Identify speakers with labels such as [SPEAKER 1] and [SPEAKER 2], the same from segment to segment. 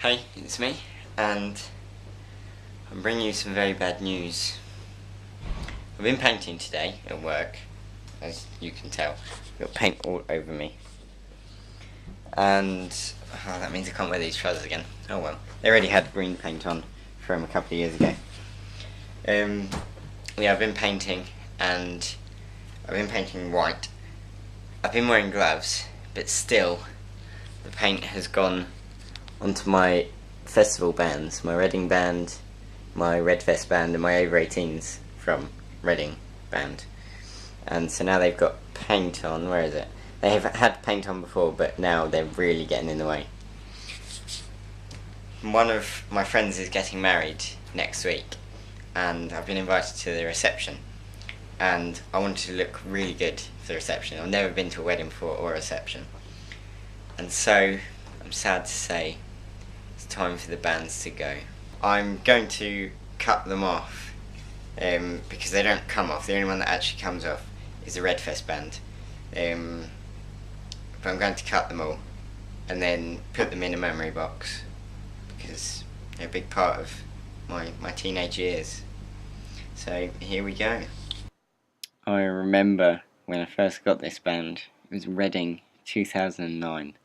[SPEAKER 1] Hey, it's me, and I'm bringing you some very bad news. I've been painting today at work, as you can tell. I've got paint all over me. And that means I can't wear these trousers again. Oh well. They already had green paint on from a couple of years ago. I've been painting, and I've been painting white. I've been wearing gloves, but still, the paint has gone onto my festival bands, my Reading band, my Redfest band, and my over 18s from Reading band. And so now they've got paint on. Where is it? They have had paint on before, but now they're really getting in the way. One of my friends is getting married next week, and I've been invited to the reception. And I wanted to look really good for the reception. I've never been to a wedding before or a reception. And so, I'm sad to say, it's time for the bands to go. I'm going to cut them off because they don't come off. The only one that actually comes off is the Redfest band. But I'm going to cut them all and then put them in a memory box because they're a big part of my teenage years. So here we go. I remember when I first got this band. It was Reading 2009,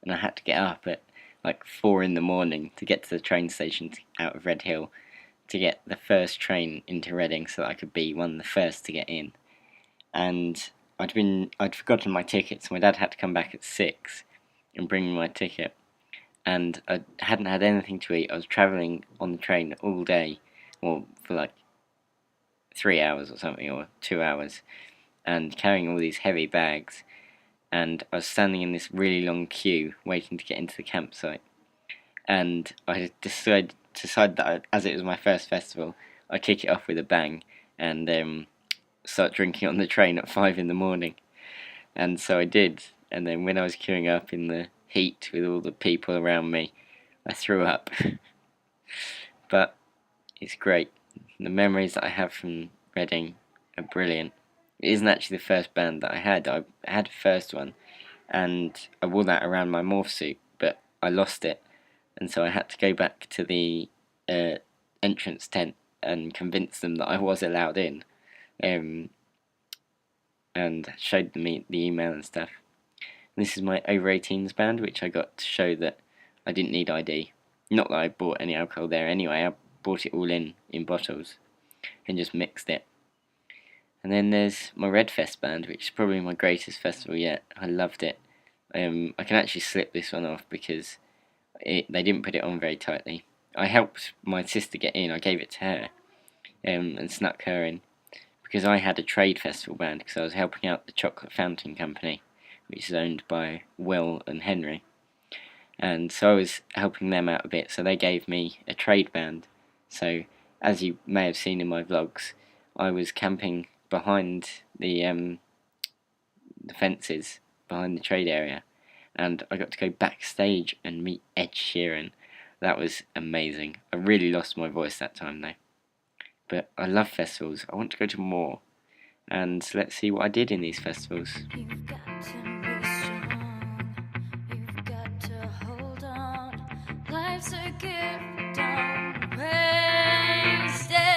[SPEAKER 1] and I had to get up at like 4 in the morning to get to the train station out of Red Hill to get the first train into Reading so that I could be one of the first to get in. And I'd forgotten my ticket, so my dad had to come back at 6 and bring me my ticket. And I hadn't had anything to eat. I was travelling on the train all day, or for like 3 hours or something, or 2 hours, and carrying all these heavy bags. And I was standing in this really long queue waiting to get into the campsite. And I decided that as it was my first festival, I'd kick it off with a bang and start drinking on the train at 5 in the morning. And so I did. And then when I was queuing up in the heat with all the people around me, I threw up. But it's great. The memories that I have from Reading are brilliant. It isn't actually the first band that I had. I had a first one, and I wore that around my morph suit, but I lost it, and so I had to go back to the entrance tent and convince them that I was allowed in, and showed them the email and stuff. And this is my over 18s band, which I got to show that I didn't need ID. Not that I bought any alcohol there anyway. I bought it all in bottles and just mixed it. And then there's my Redfest band, which is probably my greatest festival yet. I loved it. I can actually slip this one off because they didn't put it on very tightly. I helped my sister get in. I gave it to her and snuck her in because I had a trade festival band because I was helping out the Chocolate Fountain Company, which is owned by Will and Henry. And so I was helping them out a bit, so they gave me a trade band. So, as you may have seen in my vlogs, I was camping behind the fences behind the trade area, and I got to go backstage and meet Ed Sheeran. That was amazing. I really lost my voice that time though, but I love festivals. I want to go to more, and let's see what I did in these festivals.
[SPEAKER 2] You've got to be strong. You've got to hold on. Life's a gift, don't waste it.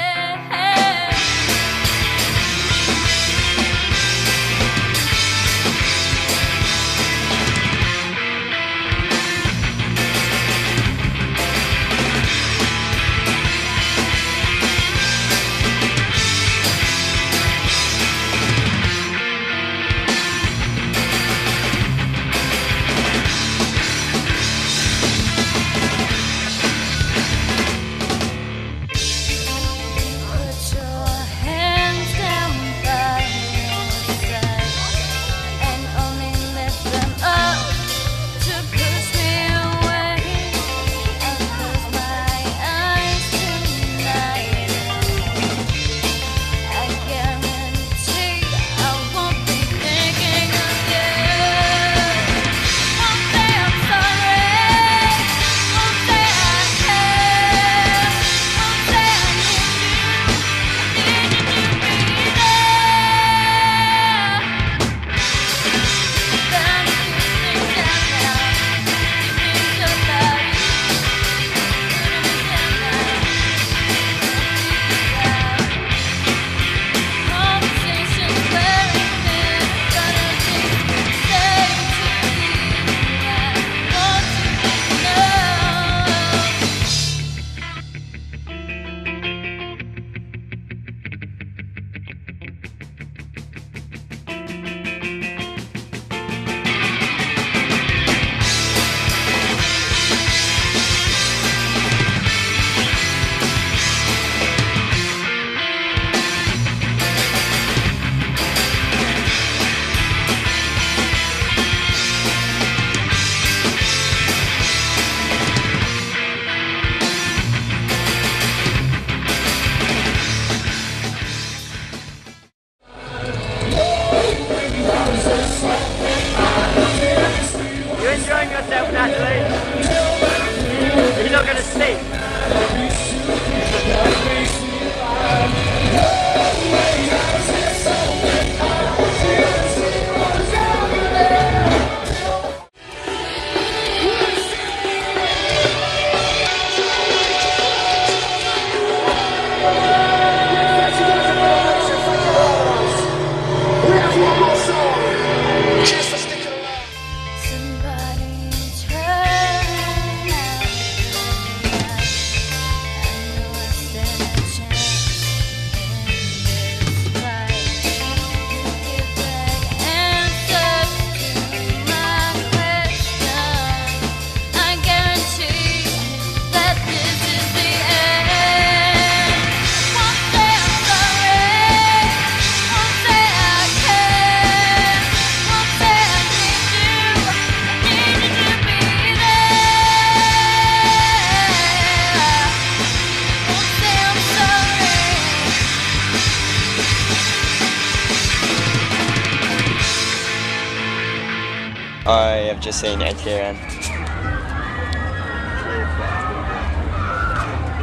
[SPEAKER 1] We've just seen Ed Sheeran.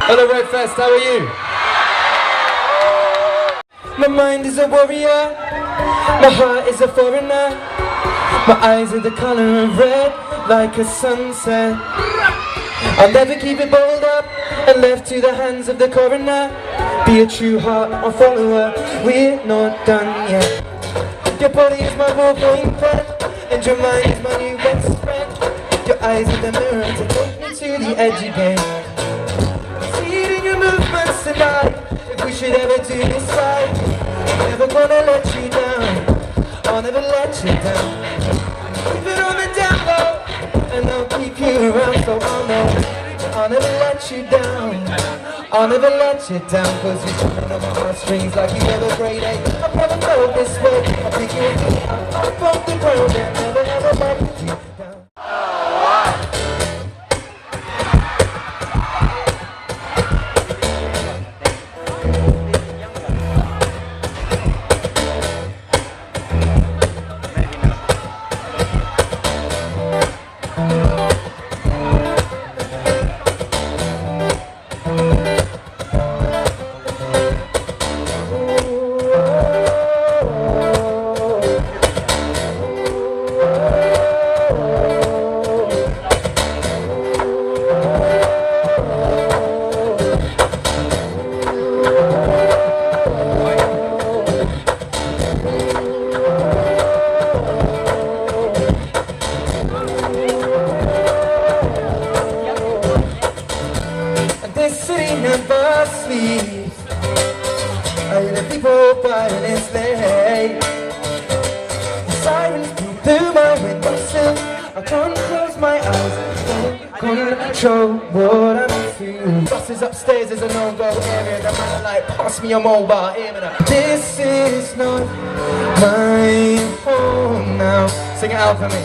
[SPEAKER 3] Hello Redfest, how are you? My mind is a warrior, my heart is a foreigner, my eyes are the colour of red, like a sunset. I'll never keep it bottled up and left to the hands of the coroner. Be a true heart or follower, we're not done yet. Your body is my walking friend, and your mind is my new best friend. Your eyes are the mirror to take me to the edge again. See it in your movements tonight, if we should ever do this right. I'm never gonna let you down, I'll never let you down. Keep it on the down low, and I'll keep you around, so I'll know I'll never let you down, I'll never let you down. Cause you're tugging on my heartstrings like you never grade 8. I've never felt this way, I think you're up off the ground and never ever let you down. This city never sleeps. I hear the people violence late. The sirens beat through my windowsill. I can't close my eyes, can't control what I'm feeling. Buses upstairs is a no-go area. The man like, pass me a mobile, hear me now. This is not my home now. Sing it out for me.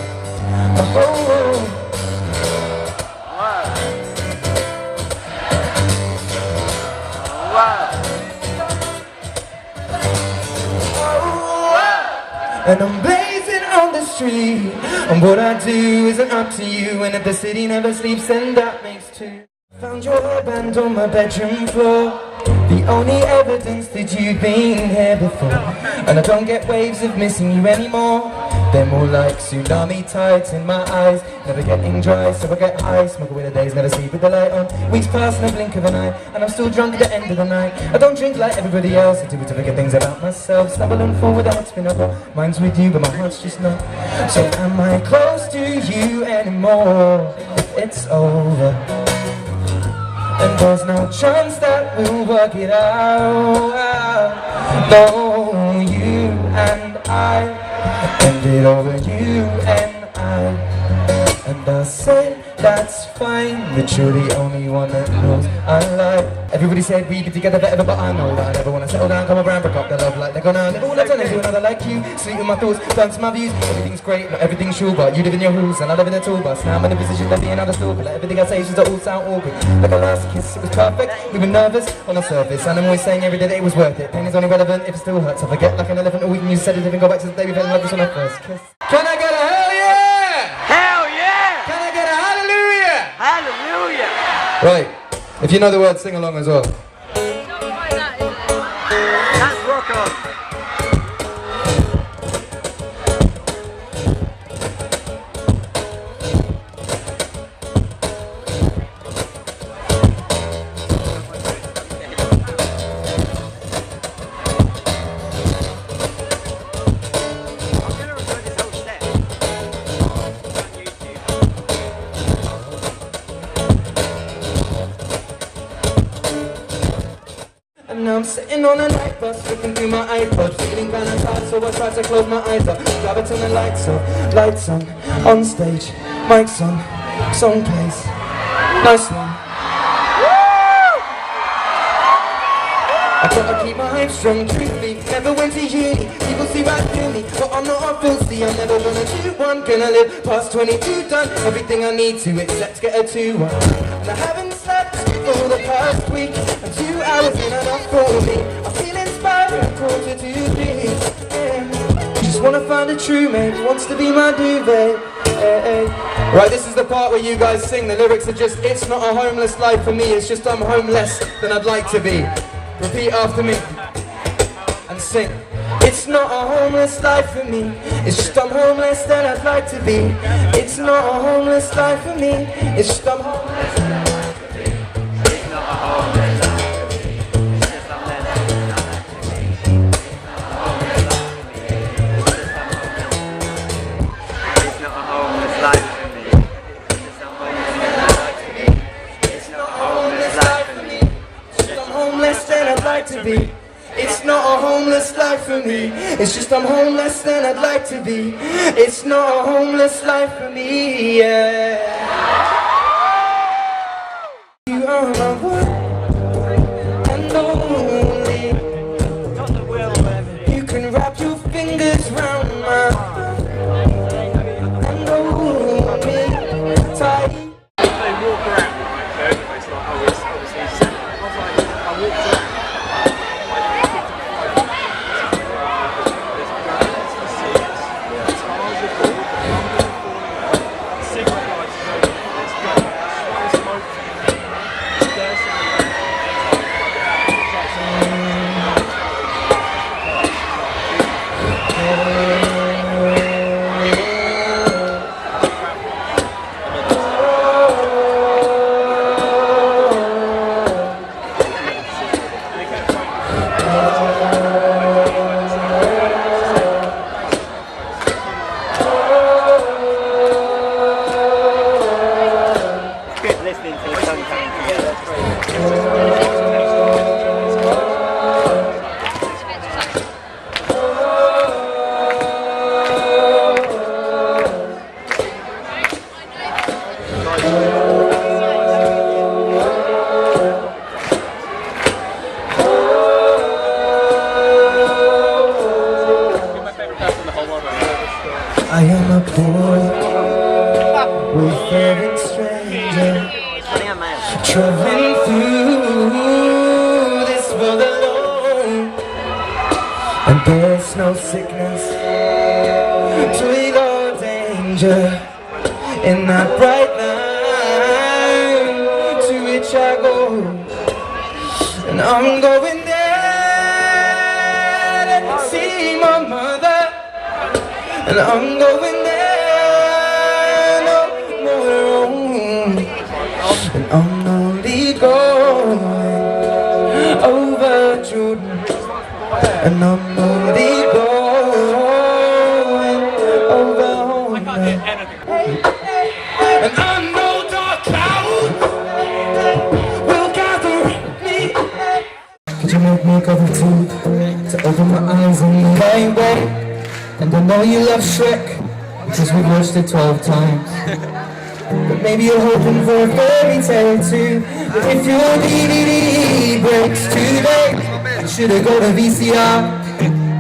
[SPEAKER 3] My home. And I'm blazing on the street, and what I do isn't up to you. And if the city never sleeps, then that makes two. Found your band on my bedroom floor, the only evidence that you've been here before. And I don't get waves of missing you anymore. They're more like tsunami tides in my eyes, never getting dry, so I get high. Smoke away the days, never sleep with the light on. Weeks pass in a blink of an eye, and I'm still drunk at the end of the night. I don't drink like everybody else, I do it to forget things about myself. Stumble and fall with a head spin up. Mine's with you, but my heart's just not. So am I close to you anymore? If it's over, and there's no chance that we'll work it out. No, you and I ended over you and I say that's fine, but you're the only one that knows I like. Everybody said we'd be together forever, but I know that I never wanna settle down, come around, break up the love like they're gonna. Never wanna turn into another like you, sleep with my thoughts, dance my views. Everything's great, not everything's true, but you live in your rules and I live in a tool bus. Now I'm in a position to be another stalker, like everything I say just all sound awkward. Like a last kiss, it was perfect, we were nervous on the surface, and I'm always saying every day that it was worth it. Pain is only relevant if it still hurts. I forget like an elephant a week and you said it didn't go back to the day we fell in love just on our first kiss. Can I get a hell yeah?
[SPEAKER 4] Hell yeah!
[SPEAKER 3] Can I get a hallelujah?
[SPEAKER 4] Hallelujah!
[SPEAKER 3] Right, if you know the words, sing along as well.
[SPEAKER 4] That's rock on.
[SPEAKER 3] And now I'm sitting on a night bus, flicking through my iPod, feeling kinda tired, so I try to close my eyes up. Grab it, turn the lights on stage, mics on, song plays, nice one. I gotta keep my hype strong, truthfully, never went to uni, people see right through me, but I'm not a fool, see, I'm never gonna do one, gonna live past 22, done everything I need to, except get a 2-1, and I haven't slept for the past week, and 2 hours in enough for me, I feel inspired, 2:45, yeah. Just wanna find a true mate, wants to be my duvet, Right, this is the part where you guys sing. The lyrics are just, it's not a homeless life for me, it's just I'm homeless than I'd like to be. Repeat after me and sing. It's not a homeless life for me, it's just I'm homeless than I'd like to be. It's not a homeless life for me, it's just I'm homeless than I'd like to be. It's not a homeless life for me, it's just I'm homeless than I'd like to be. It's not a homeless life for me, it's just I'm homeless than I'd like to be. It's not a homeless life for me, it's just I'm homeless than I'd like to be. It's not a homeless life for me, yeah. You are my one and only. You can wrap your fingers round my heart and hold me tight.
[SPEAKER 5] They walk around, right? It's like, oh, it's obviously separate. I was like, I walked around.
[SPEAKER 3] I am a poor, wayfaring stranger, traveling through this world alone, and there's no sickness, toil or danger in that bright line to which I go, and I'm going there to see my mother. And I'm going there no more alone. And I'm only going over Jordan. And I'm only going over home. And I know dark cloud will gather me. Could you make me a cup of tea to open my eyes on the right way? And I know you love Shrek, because we've watched it 12 times. But maybe you're hoping for a fairy tale too. But if your DVD breaks today, you should've got a VCR,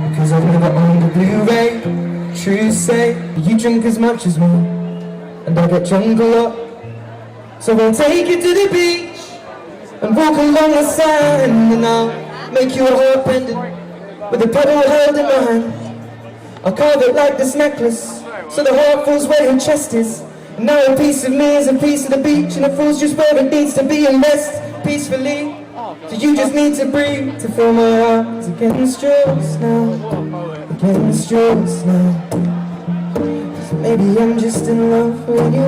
[SPEAKER 3] because I've never owned a Blu-ray. True say, you drink as much as me, and I get drunk a lot. So I'll take you to the beach, and walk along the sand, and I'll make you a heart pendant, with a pedal held in my hand. I'll carve it like this necklace, so the heart falls where your chest is. And now a piece of me is a piece of the beach, and it falls just where it needs to be and rest peacefully. So you just need to breathe to feel my heart against yours now, against yours now. So maybe I'm just in love with you.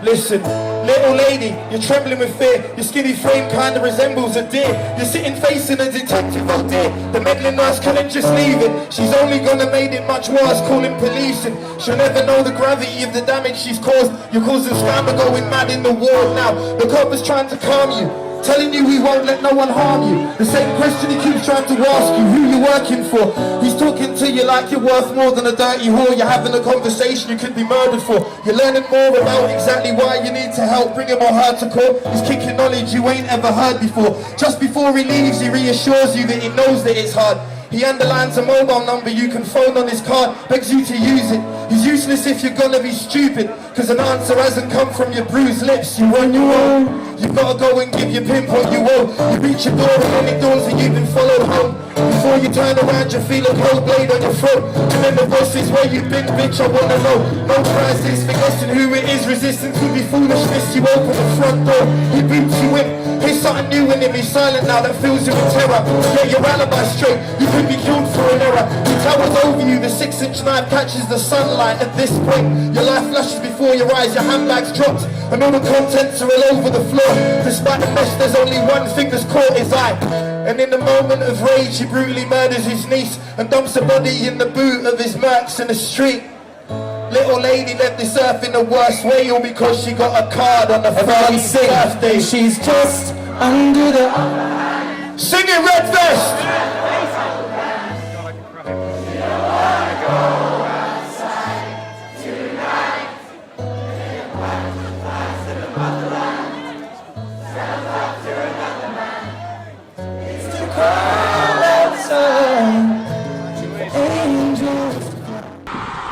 [SPEAKER 6] Listen, little lady, you're trembling with fear. Your skinny frame kinda resembles a deer. You're sitting facing a detective, oh dear. The meddling nurse couldn't just leave it. She's only gonna make it much worse, calling police. And she'll never know the gravity of the damage she's caused. You're causing scammer going mad in the ward now. The cop is trying to calm you, telling you he won't let no one harm you. The same question he keeps trying to ask you, who you're working for. He's talking to you like you're worth more than a dirty whore. You're having a conversation you could be murdered for. You're learning more about exactly why you need to help bring him or her to court. He's kicking knowledge you ain't ever heard before. Just before he leaves, he reassures you that he knows that it's hard. He underlines a mobile number you can phone on his card, begs you to use it. He's useless if you're gonna be stupid, cause an answer hasn't come from your bruised lips. You on your own, you've gotta go and give your pimp what you owe. You reach your door and then it dawns that you've been followed home. You before you turn around, you feel a cold blade on your throat. And then the voice is where you've been, bitch, I wanna know. No prizes for guessing who it is. Resistance will be foolishness. You open the front door, he boots you in. Here's something new in him, he's silent now, that fills you with terror. Get your alibi straight, you could be killed for an error. He towers over you, the 6-inch knife catches the sunlight. At this point, your life flashes before your eyes, your handbag's dropped, and all the contents are all over the floor. Despite the mess, there's only one thing that's caught his eye. And in a moment of rage, he brutally murders his niece and dumps a body in the boot of his Mercs in the street. Little lady left this earth in the worst way, all because she got a card on the first birthday.
[SPEAKER 3] She's just under the...
[SPEAKER 6] Sing it, Red Vest!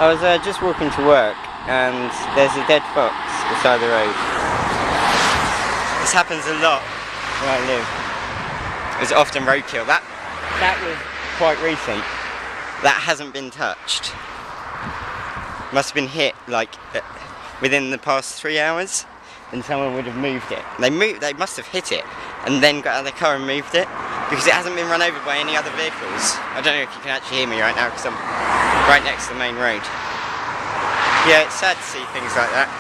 [SPEAKER 1] I was just walking to work and there's a dead fox beside the road. This happens a lot where I live. There's often roadkill. That was quite recent. That hasn't been touched. Must have been hit like within the past 3 hours, and someone would have moved it. They must have hit it and then got out of the car and moved it, because it hasn't been run over by any other vehicles. I don't know if you can actually hear me right now because I'm right next to the main road. Yeah, it's sad to see things like that,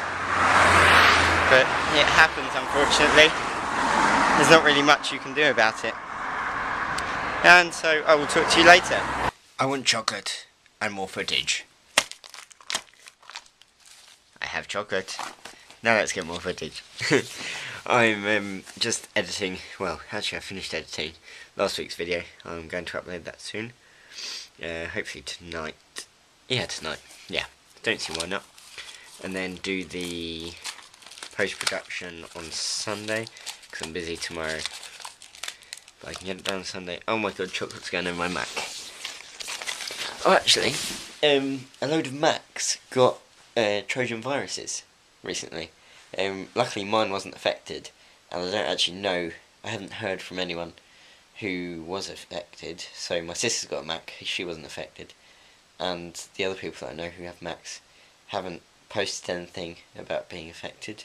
[SPEAKER 1] but it happens, unfortunately. There's not really much you can do about it. And so I will talk to you later. I want chocolate and more footage. I have chocolate. Now let's get more footage. I'm just editing, well, actually I finished editing last week's video. I'm going to upload that soon. Hopefully tonight. Yeah, tonight. Yeah, don't see why not. And then do the post-production on Sunday, because I'm busy tomorrow. But I can get it done Sunday. Oh my god, chocolate's going in my Mac. Oh, actually, a load of Macs got Trojan viruses recently. Luckily mine wasn't affected, and I don't actually know, I haven't heard from anyone who was affected. So my sister's got a Mac, she wasn't affected, and the other people that I know who have Macs haven't posted anything about being affected.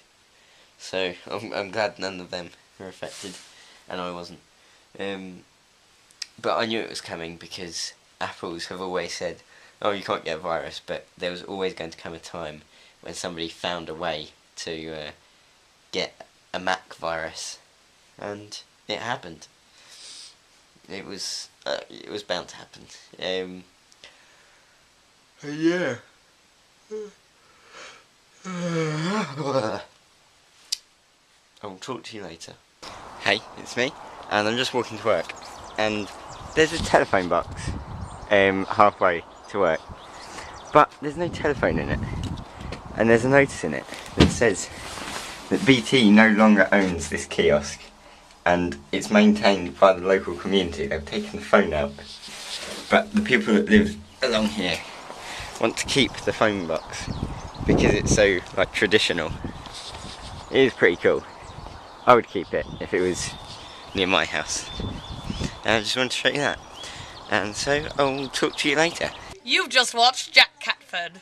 [SPEAKER 1] So I'm glad none of them were affected, and I wasn't. But I knew it was coming, because Apples have always said, oh, you can't get a virus, but there was always going to come a time when somebody found a way to get a Mac virus, and it happened. It was bound to happen. Yeah. I'll talk to you later. Hey, it's me, and I'm just walking to work, and there's a telephone box halfway to work, but there's no telephone in it, and there's a notice in it that says that BT no longer owns this kiosk, and it's maintained by the local community. They've taken the phone out, but the people that live along here want to keep the phone box because it's so like traditional. It is pretty cool. I would keep it if it was near my house. And I just wanted to show you that. And so I'll talk to you later.
[SPEAKER 7] You've just watched Jack Catford.